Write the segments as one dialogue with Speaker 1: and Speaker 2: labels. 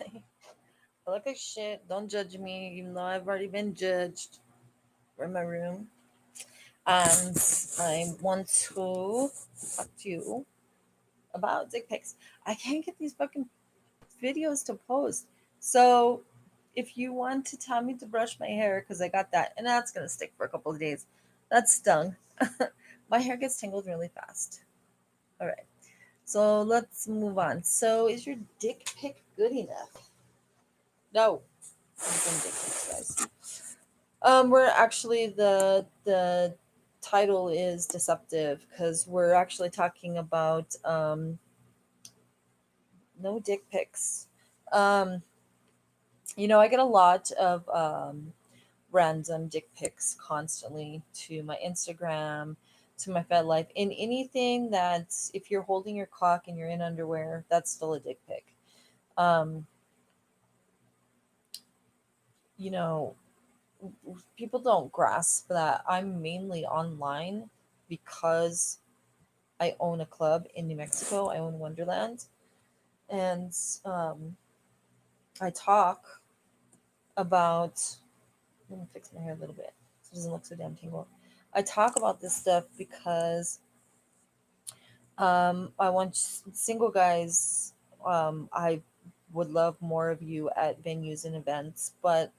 Speaker 1: I look like shit. Don't judge me, even though I've already been judged. We're in my room. And I want to talk to you about dick pics. I can't get these fucking videos to post. So if you want to tell me to brush my hair, because I got that, and that's going to stick for a couple of days, that's stung. My hair gets tangled really fast. All right. So let's move on. So is your dick pic good enough? No. I'm doing dick pics, guys. We're actually the title is deceptive because we're actually talking about no dick pics. Um, I get a lot of random dick pics constantly to my Instagram, to my Fed Life, in anything that's if you're holding your cock and you're in underwear, that's still a dick pic. Um, you know, people don't grasp that I'm mainly online because I own a club in New Mexico. I own Wonderland, and um, I talk about. Let me fix my hair a little bit so it doesn't look so damn tangled. I talk about this stuff because I want single guys. I would love more of you at venues and events, but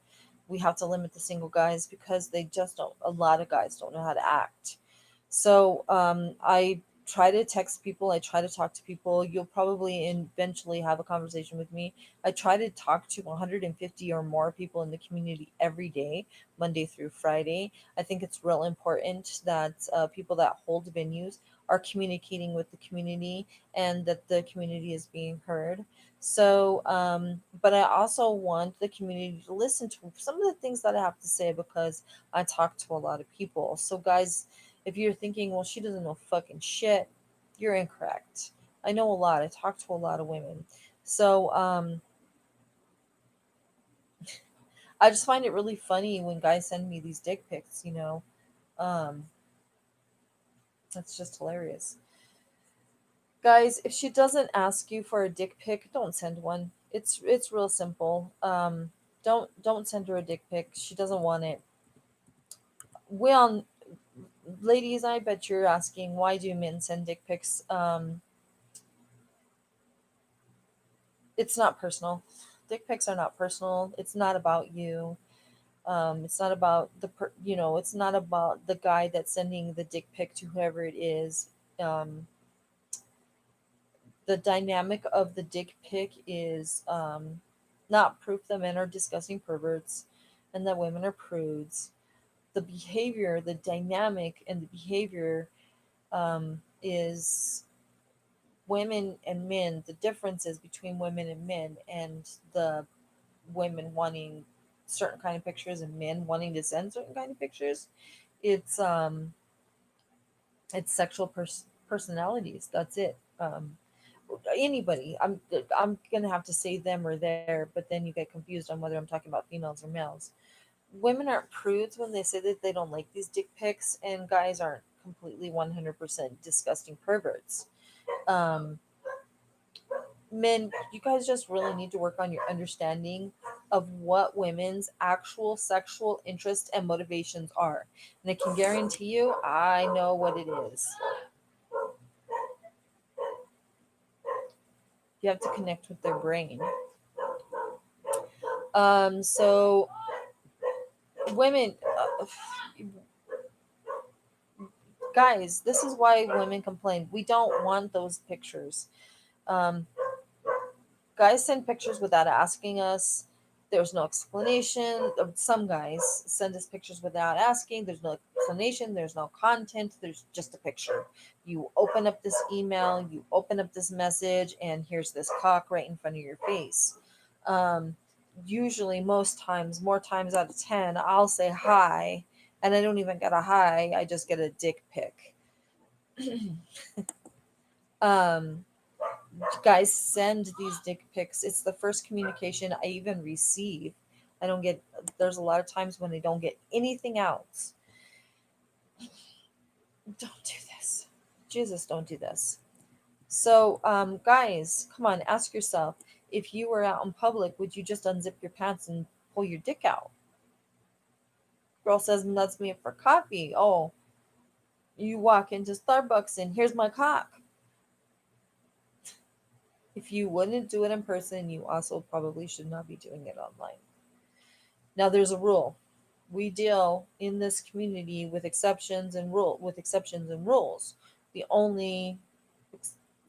Speaker 1: we have to limit the single guys because they just don't. A lot of guys don't know how to act. So I try to text people. I try to talk to people. You'll probably eventually have a conversation with me. I try to talk to 150 or more people in the community every day, Monday through Friday. I think it's real important that people that hold venues are communicating with the community and that the community is being heard. So, but I also want the community to listen to some of the things that I have to say because I talk to a lot of people. So, guys, if you're thinking, well, she doesn't know fucking shit, you're incorrect. I know a lot. I talk to a lot of women. So, I just find it really funny when guys send me these dick pics. Um, that's just hilarious. Guys, if she doesn't ask you for a dick pic, don't send one. It's real simple. Don't send her a dick pic. She doesn't want it. Well, ladies, I bet you're asking why do men send dick pics? It's not personal. Dick pics are not personal. It's not about you. It's not about it's not about the guy that's sending the dick pic to whoever it is. Um, the dynamic of the dick pic is not proof that men are disgusting perverts and that women are prudes. The behavior, the dynamic, and the behavior is women and men, the differences between women and men, and the women wanting certain kind of pictures and men wanting to send certain kind of pictures. It's it's sexual personalities. That's it. Anybody. I'm gonna have to say them or there, but then you get confused on whether I'm talking about females or males. Women aren't prudes when they say that they don't like these dick pics, and guys aren't completely 100% disgusting perverts. Um, Men, you guys just really need to work on your understanding of what women's actual sexual interests and motivations are. And I can guarantee you, I know what it is. You have to connect with their brain. So women, guys, this is why women complain. We don't want those pictures. Um, Guys send pictures without asking us. There's no explanation. Some guys send us pictures without asking. There's no explanation. There's no content. There's just a picture. You open up this email, you open up this message, and here's this cock right in front of your face. Um, Usually, most times, more times out of 10, I'll say hi, and I don't even get a hi, I just get a dick pic. um, Guys send these dick pics. It's the first communication I even receive. I don't get, there's a lot of times when I don't get anything else. Don't do this. Jesus, don't do this. So, guys, come on, ask yourself, If you were out in public, would you just unzip your pants and pull your dick out? Girl says nuts me for coffee. Oh, you walk into Starbucks and here's my cock. If you wouldn't do it in person, you also probably should not be doing it online. Now there's a rule. We deal in this community with exceptions and rules. The only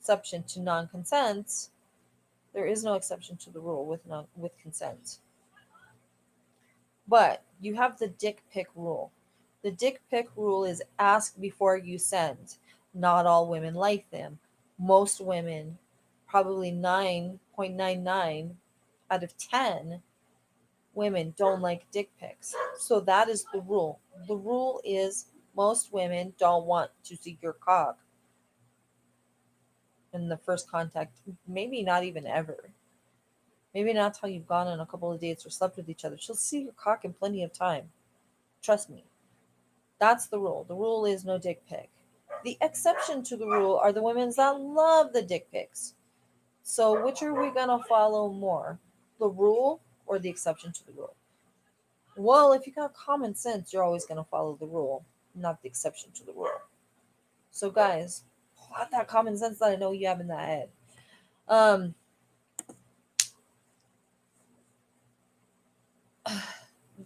Speaker 1: exception to non-consent, there is no exception to the rule with consent. But you have the dick pic rule. The dick pic rule is ask before you send. Not all women like them. Most women, probably 9.99 out of 10 women don't like dick pics. So that is the rule. The rule is most women don't want to see your cock in the first contact, maybe not even ever. Maybe not till you've gone on a couple of dates or slept with each other. She'll see your cock in plenty of time. Trust me. That's the rule. The rule is no dick pic. The exception to the rule are the women that love the dick pics. So which are we gonna follow more? The rule or the exception to the rule? Well, if you got common sense, you're always gonna follow the rule, not the exception to the rule. So guys, have that common sense that I know you have in that head. Um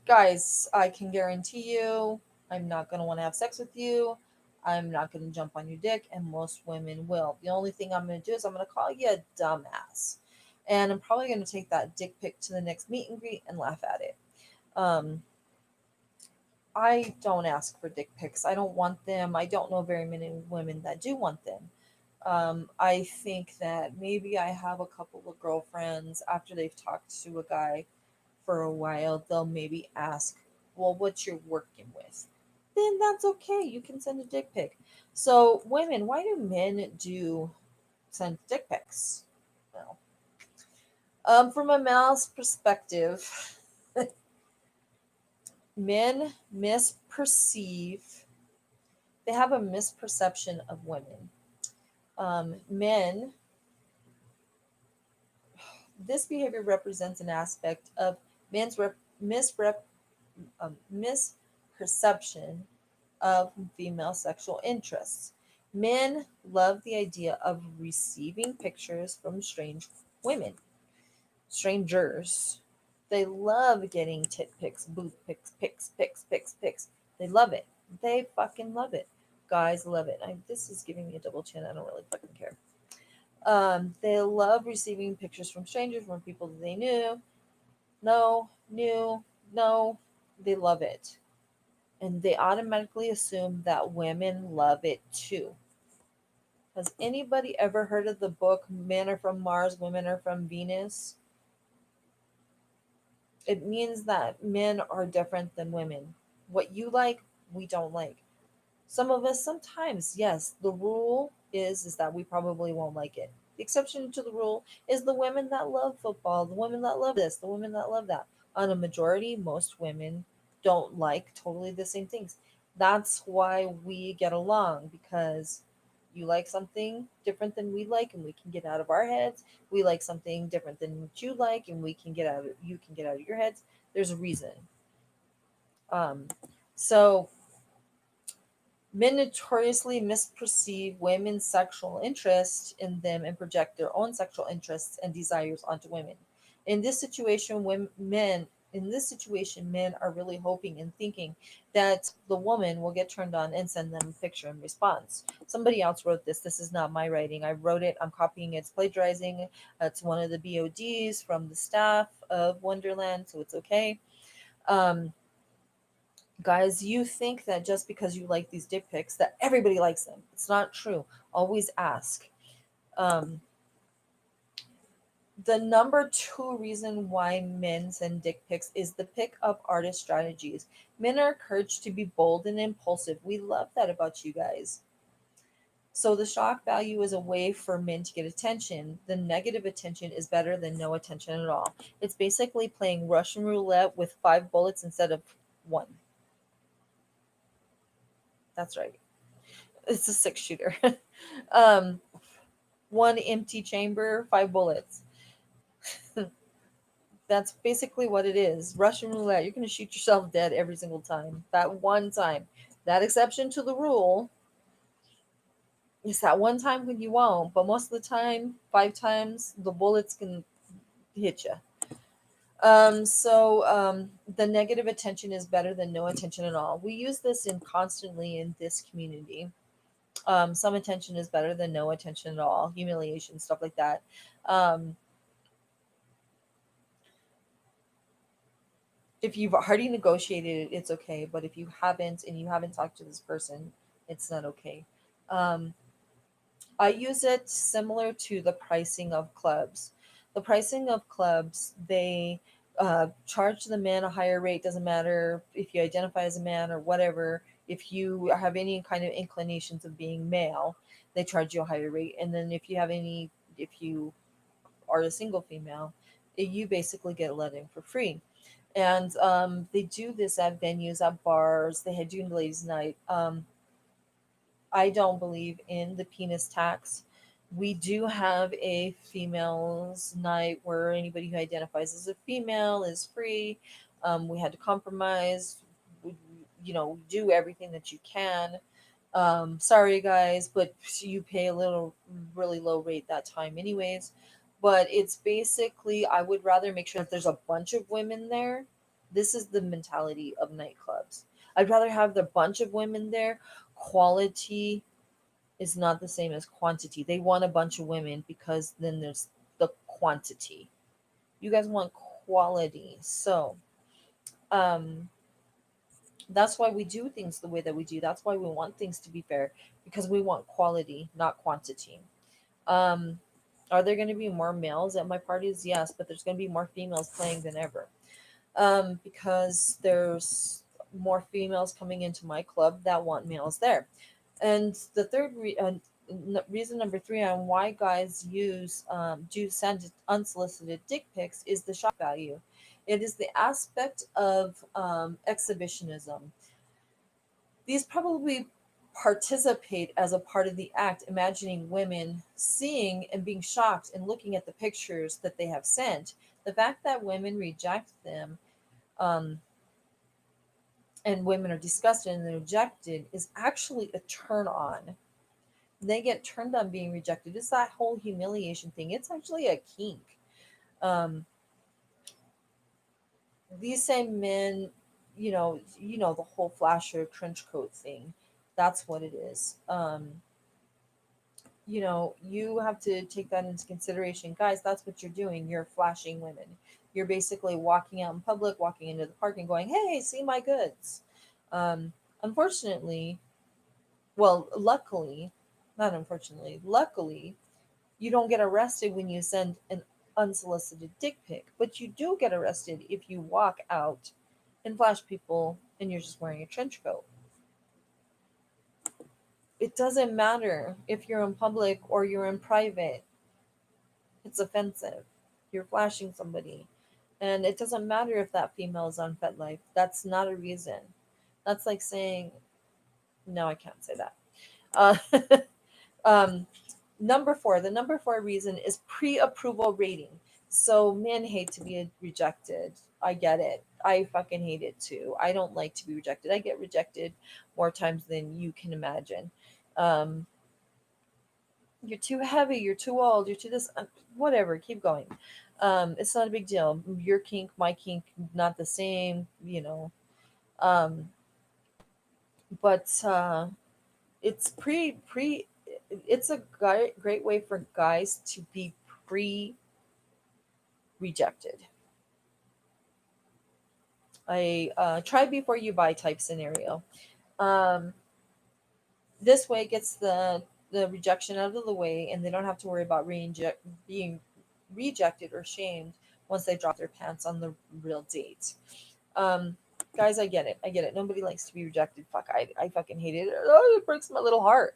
Speaker 1: Guys, I can guarantee you I'm not going to want to have sex with you. I'm not going to jump on your dick, and most women will. The only thing I'm going to do is I'm going to call you a dumbass. And I'm probably going to take that dick pic to the next meet and greet and laugh at it. Um, I don't ask for dick pics. I don't want them. I don't know very many women that do want them. I think that maybe I have a couple of girlfriends after they've talked to a guy for a while, they'll maybe ask, well, what you're working with. Then that's okay. You can send a dick pic. So, women, why do men do send dick pics? Well, from a male's perspective, men misperceive, they have a misperception of women. Men, this behavior represents an aspect of men's misperception of female sexual interests. Men love the idea of receiving pictures from strange women, strangers. They love getting tit pics, booth pics, pics. They love it. They fucking love it. Guys love it. This is giving me a double chin. I don't really fucking care. They love receiving pictures from strangers, from people that they knew, no. They love it, and they automatically assume that women love it too. Has anybody ever heard of the book Men Are From Mars, Women Are From Venus? It means that men are different than women. What you like, we don't like. Some of us sometimes, yes, the rule is that we probably won't like it. The exception to the rule is the women that love football, the women that love this, the women that love that. On a majority, most women don't like totally the same things. That's why we get along, because you like something different than we like and we can get out of our heads. We like something different than what you like and we can get out of you can get out of your heads. There's a reason. Um so Men notoriously misperceive women's sexual interest in them and project their own sexual interests and desires onto women. In this situation, men are really hoping and thinking that the woman will get turned on and send them a picture in response. Somebody else wrote this. This is not my writing. I wrote it. I'm copying it. It's plagiarizing. It's one of the BODs from the staff of Wonderland, so it's okay. Um, Guys, you think that just because you like these dick pics that everybody likes them. It's not true. Always ask. Um, the number two reason why men send dick pics is the pickup artist strategies. Men are encouraged to be bold and impulsive. We love that about you guys. So the shock value is a way for men to get attention. The negative attention is better than no attention at all. It's basically playing Russian roulette with 5 bullets instead of one. That's right. It's a 6 shooter. um, One empty chamber, 5 bullets. That's basically what it is. Russian roulette. You're going to shoot yourself dead every single time. That one time. That exception to the rule is that one time when you won't, but most of the time, 5 times, the bullets can hit you. The negative attention is better than no attention at all. We use this in constantly in this community. Some attention is better than no attention at all. Humiliation, stuff like that. Um, if you've already negotiated it, it's okay. But if you haven't and you haven't talked to this person, it's not okay. Um, I use it similar to the pricing of clubs. The pricing of clubs, they charge the man a higher rate. Doesn't matter if you identify as a man or whatever. If you have any kind of inclinations of being male, they charge you a higher rate. And then if you are a single female, you basically get let in for free. And they do this at venues, at bars. They had June Ladies Night. I don't believe in the penis tax. We do have a females' night where anybody who identifies as a female is free. We had to compromise. We, do everything that you can. Sorry, guys, but you pay a little, really low rate that time, anyways. But it's basically, I would rather make sure that there's a bunch of women there. This is the mentality of nightclubs. I'd rather have the bunch of women there. Quality is not the same as quantity. They want a bunch of women because then there's the quantity. You guys want quality. So, um, that's why we do things the way that we do. That's why we want things to be fair because we want quality, not quantity. Um, are there going to be more males at my parties? Yes, but there's going to be more females playing than ever because there's more females coming into my club that want males there. And the reason number three on why guys do send unsolicited dick pics is the shock value. It is the aspect of exhibitionism. These probably participate as a part of the act, imagining women seeing and being shocked and looking at the pictures that they have sent. The fact that women reject them um, and women are disgusted and rejected is actually a turn on. They get turned on being rejected. It's that whole humiliation thing. It's actually a kink. Um, these same men, the whole flasher trench coat thing. That's what it is. You have to take that into consideration. Guys, that's what you're doing. You're flashing women. You're basically walking out in public, walking into the park and going, hey, see my goods. Unfortunately, well, luckily, not unfortunately, luckily, you don't get arrested when you send an unsolicited dick pic, but you do get arrested if you walk out and flash people and you're just wearing a trench coat. It doesn't matter if you're in public or you're in private. It's offensive. You're flashing somebody. And it doesn't matter if that female is on FetLife. That's not a reason. That's like saying, no, I can't say that. Uh, um, Number four, the number four reason is pre approval rating. So men hate to be rejected. I get it. I fucking hate it too. I don't like to be rejected. I get rejected more times than you can imagine. Um, you're too heavy, you're too old, you're too this, whatever, keep going. It's not a big deal. Your kink, my kink, not the same, Um, but it's it's a great way for guys to be pre rejected. A try before you buy type scenario. Um, this way gets the rejection out of the way, and they don't have to worry about being rejected or shamed once they drop their pants on the real date. Um, Guys, I get it. I get it. Nobody likes to be rejected. Fuck, I fucking hate it. Oh, it breaks my little heart.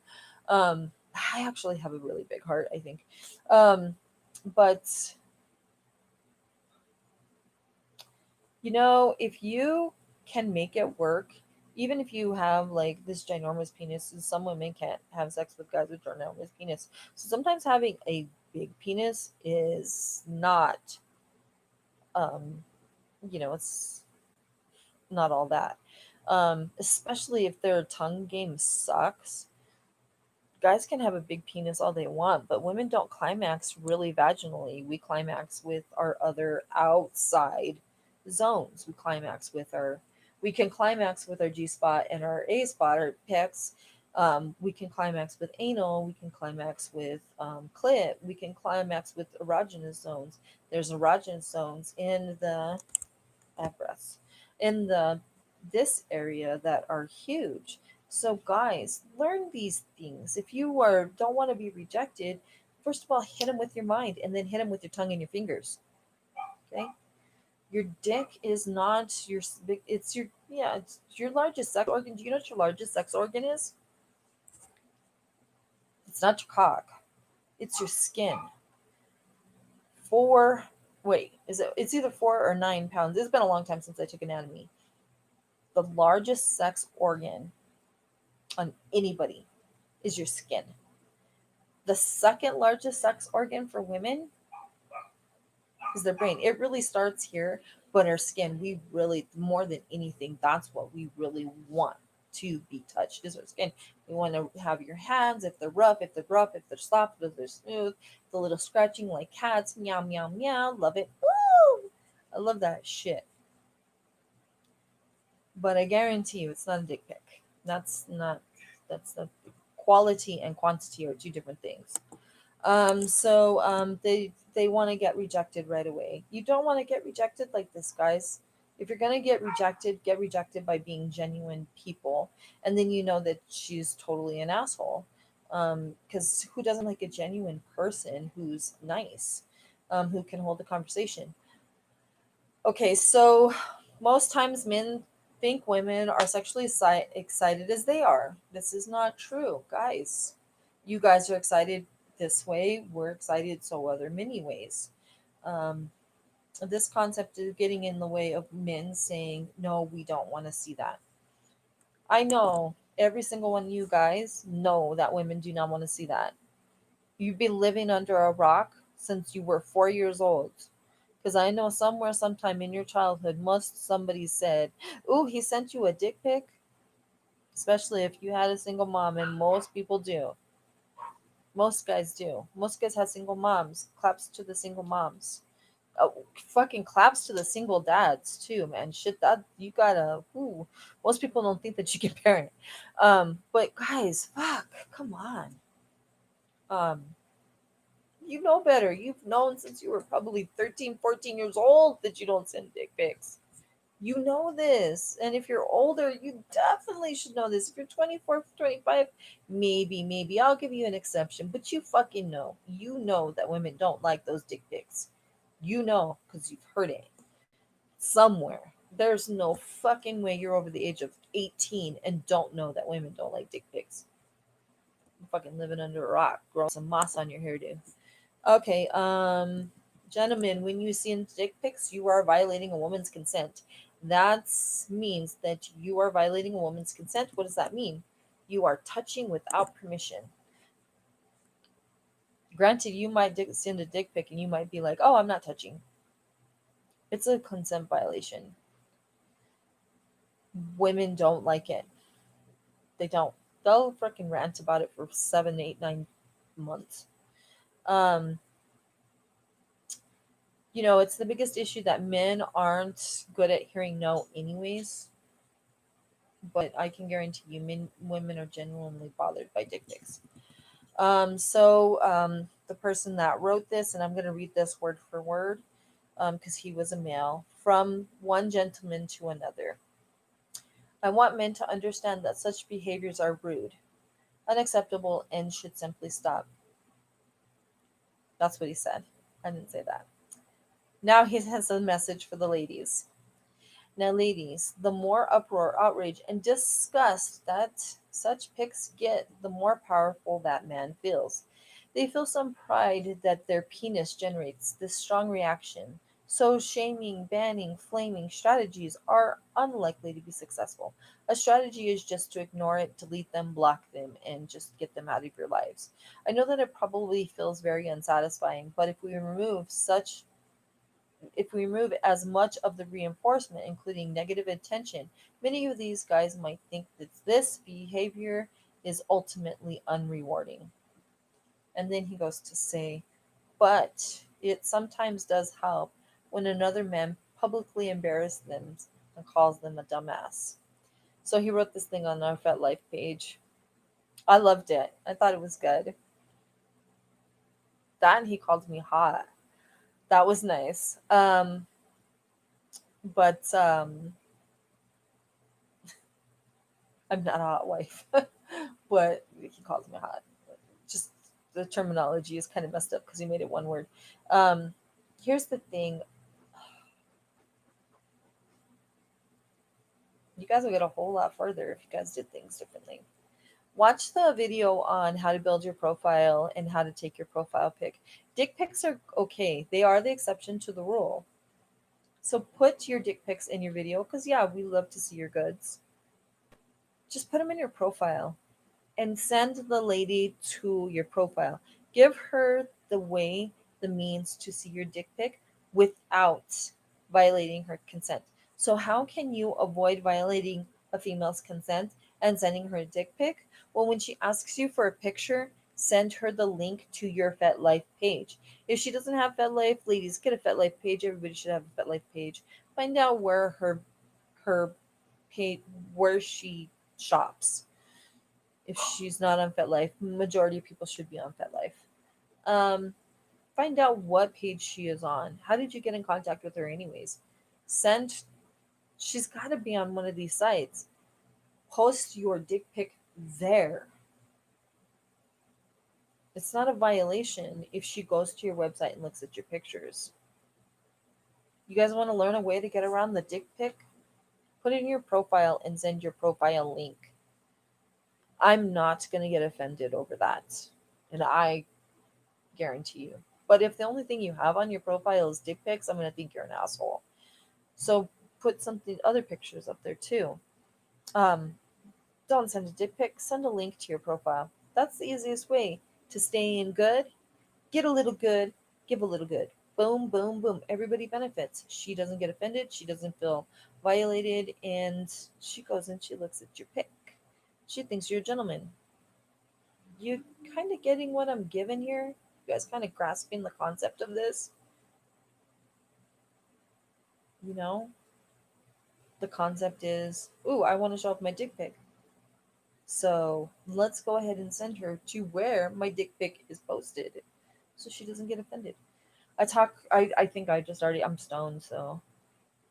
Speaker 1: I actually have a really big heart, I think. But if you can make it work Even if you have like this ginormous penis, some women can't have sex with guys with ginormous penis. So sometimes having a big penis is not, um, it's not all that. Especially if their tongue game sucks. Guys can have a big penis all they want, but women don't climax really vaginally. We climax with our other outside zones. We can climax with our G spot and our A spot, our pecs. We can climax with anal. We can climax with clit. We can climax with erogenous zones. There's erogenous zones in the breasts in the this area that are huge. So guys, learn these things. If you are don't want to be rejected, first of all, hit them with your mind, and then hit them with your tongue and your fingers. Okay, your dick is not your it's your it's your largest sex organ. Do you know what your largest sex organ is? It's not your cock, it's your skin. Four Wait, it's either 4 or 9 pounds. It's been a long time since I took anatomy. The largest sex organ on anybody is your skin. The second largest sex organ for women is their brain. It really starts here, but our skin, we really, more than anything, that's what we really want to be touched is our skin. We want to have your hands, if they're rough, if they're soft, if they're smooth, the little scratching like cats, meow, meow, meow. Love it. Woo! I love that shit. But I guarantee you, it's not a dick pic. That's not quality and quantity are two different things. They want to get rejected right away. You don't want to get rejected like this, guys. If you're gonna get rejected by being genuine people, and then you know that she's totally an asshole. Because who doesn't like a genuine person who's nice, who can hold a conversation? Okay, so most times men think women are sexually excited as they are. This is not true, guys. You guys are excited this way. We're excited so other many ways. Um, this concept is getting in the way of men saying, no, we don't want to see that. I know every single one of you guys know that women do not want to see that. You've been living under a rock since you were 4 years old. Because I know somewhere, sometime in your childhood, must somebody said, "Ooh, he sent you a dick pic." Especially if you had a single mom, and most people do. Most guys do. Most guys have single moms. Claps to the single moms. Fucking claps to the single dads too, man. Shit, that you gotta. Ooh, most people don't think that you can parent. But guys, fuck, come on. Um, you know better. You've known since you were probably 13, 14 years old that you don't send dick pics. You know this. And if you're older, you definitely should know this. If you're 24, 25, maybe I'll give you an exception, but you fucking know. You know that women don't like those dick pics. You know because you've heard it somewhere. There's no fucking way you're over the age of 18 and don't know that women don't like dick pics. You're fucking living under a rock, growing some moss on your hairdo. Okay, gentlemen, when you see dick pics, you are violating a woman's consent. That means that you are violating a woman's consent. What does that mean? You are touching without permission. Granted, you might send a dick pic and you might be like, "Oh, I'm not touching." It's a consent violation. Women don't like it. They don't. They'll freaking rant about it for 7, 8, 9 months. Um, it's the biggest issue that men aren't good at hearing no, anyways. But I can guarantee you, women are genuinely bothered by dick pics. The person that wrote this, and I'm going to read this word for word, because he was a male, from one gentleman to another. I want men to understand that such behaviors are rude, unacceptable, and should simply stop. That's what he said. I didn't say that. Now he has a message for the ladies. Now, ladies, the more uproar, outrage, and disgust that such pics get, the more powerful that man feels. They feel some pride that their penis generates this strong reaction. So, shaming, banning, flaming strategies are unlikely to be successful. A strategy is just to ignore it, delete them, block them, and just get them out of your lives. I know that it probably feels very unsatisfying, but if we remove as much of the reinforcement, including negative attention, many of these guys might think that this behavior is ultimately unrewarding. And then he goes to say, but it sometimes does help when another man publicly embarrasses them and calls them a dumbass. So he wrote this thing on our FetLife page. I loved it. I thought it was good. That and he called me hot. That was nice. But I'm not a hot wife, but he calls me hot. Just the terminology is kind of messed up because he made it one word. Um, Here's the thing: you guys will get a whole lot further if you guys did things differently. Watch the video on how to build your profile and how to take your profile pic. Dick pics are okay; they are the exception to the rule. So put your dick pics in your video because yeah, we love to see your goods. Just put them in your profile and send the lady to your profile. Give her the means to see your dick pic without violating her consent. So, how can you avoid violating a female's consent and sending her a dick pic? Well, when she asks you for a picture, send her the link to your FetLife page. If she doesn't have FetLife, ladies, get a FetLife page. Everybody should have a FetLife page. Find out where her page where she shops if she's not on FetLife. Majority of people should be on FetLife. Um, Find out what page she is on. How did you get in contact with her, anyways? Send. She's got to be on one of these sites. Post your dick pic there. It's not a violation if she goes to your website and looks at your pictures. You guys want to learn a way to get around the dick pic? Put it in your profile and send your profile link. I'm not going to get offended over that. And I guarantee you. But if the only thing you have on your profile is dick pics, I'm gonna think you're an asshole. So put something other pictures up there too. Um, don't send a dick pic. Send a link to your profile. That's the easiest way to stay in good. Get a little good. Give a little good. Boom, boom, boom. Everybody benefits. She doesn't get offended. She doesn't feel violated, and she goes and she looks at your pic. She thinks you're a gentleman. You kind of getting what I'm giving here? You guys kind of grasping the concept of this? You know, the concept is, ooh, I want to show off my dick pic. So let's go ahead and send her to where my dick pic is posted so she doesn't get offended. I think I just already, I'm stoned, so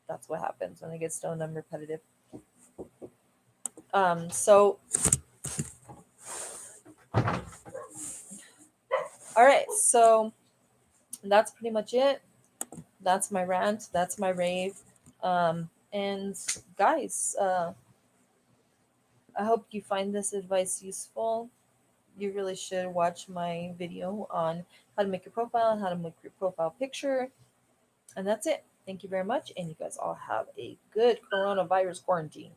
Speaker 1: that's what happens when I get stoned. I'm repetitive. So, all right, so that's pretty much it. That's my rant. That's my rave. And guys, I hope you find this advice useful. You really should watch my video on how to make your profile and how to make your profile picture. And that's it. Thank you very much. And you guys all have a good coronavirus quarantine.